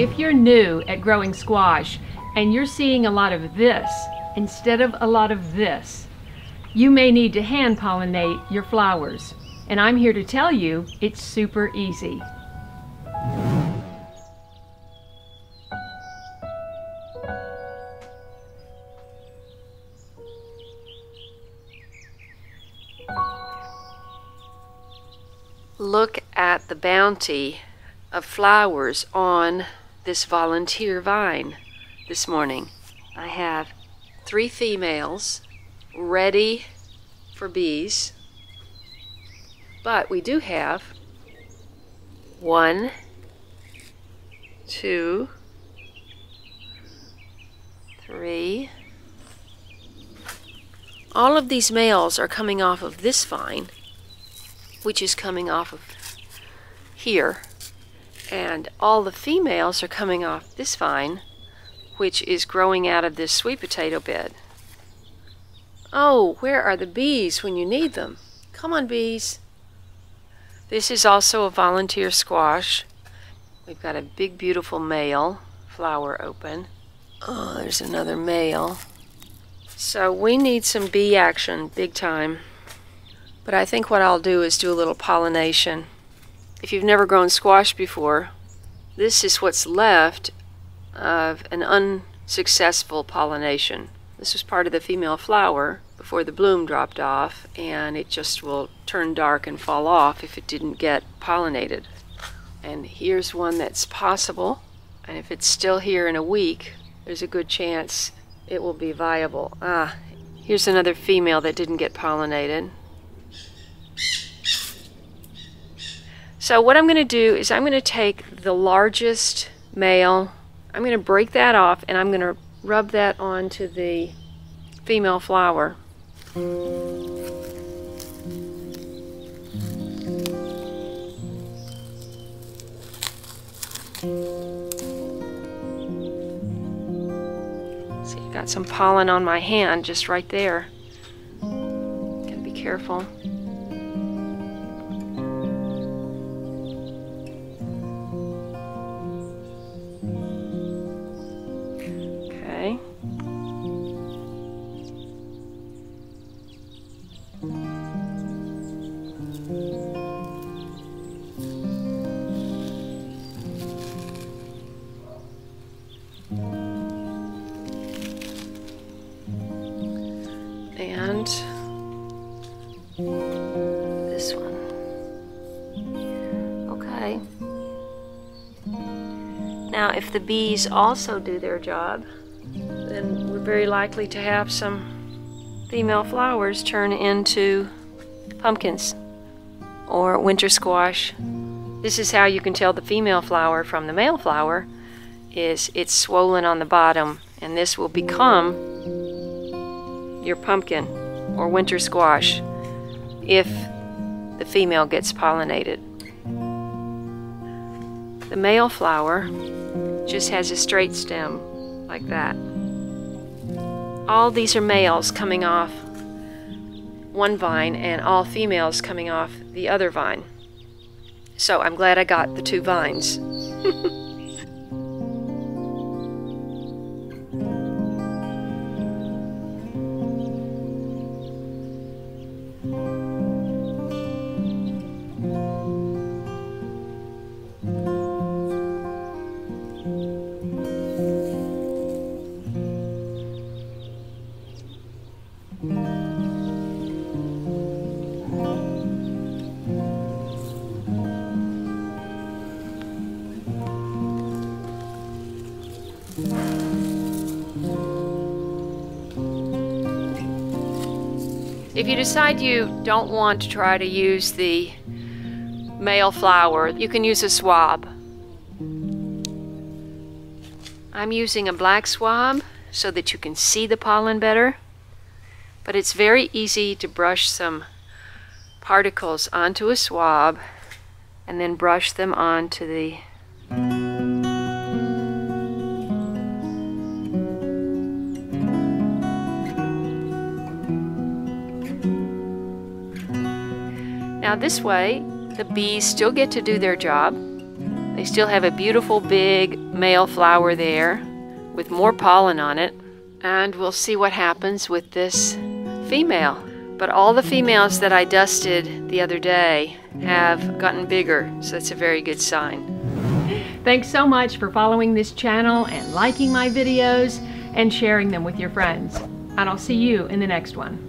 If you're new at growing squash and you're seeing a lot of this instead of a lot of this, you may need to hand pollinate your flowers. And I'm here to tell you it's super easy. Look at the bounty of flowers on this volunteer vine this morning. I have 3 females ready for bees, but we do have 1, 2, 3. All of these males are coming off of this vine, which is coming off of here. And all the females are coming off this vine, which is growing out of this sweet potato bed. Oh, where are the bees when you need them? Come on, bees. This is also a volunteer squash. We've got a big, beautiful male flower open. Oh, there's another male. So we need some bee action, big time. But I think what I'll do is do a little pollination. If you've never grown squash before, this is what's left of an unsuccessful pollination. This was part of the female flower before the bloom dropped off, and it just will turn dark and fall off if it didn't get pollinated. And here's one that's possible, and if it's still here in a week, there's a good chance it will be viable. Here's another female that didn't get pollinated. So what I'm going to do is I'm going to take the largest male, I'm going to break that off, and I'm going to rub that onto the female flower. See, I got some pollen on my hand just right there. Gotta be careful. And this one. Okay. Now, if the bees also do their job, then we're very likely to have some female flowers turn into pumpkins or winter squash. This is how you can tell the female flower from the male flower, is it's swollen on the bottom, and this will become your pumpkin or winter squash if the female gets pollinated. The male flower just has a straight stem like that. All these are males coming off one vine and all females coming off the other vine. So I'm glad I got the 2 vines. If you decide you don't want to try to use the male flower, you can use a swab. I'm using a black swab so that you can see the pollen better, but it's very easy to brush some particles onto a swab and then brush them onto the Now this way, the bees still get to do their job, They still have a beautiful big male flower there with more pollen on it. And we'll see what happens with this female. But all the females that I dusted the other day have gotten bigger, so that's a very good sign. Thanks so much for following this channel and liking my videos and sharing them with your friends. And I'll see you in the next one.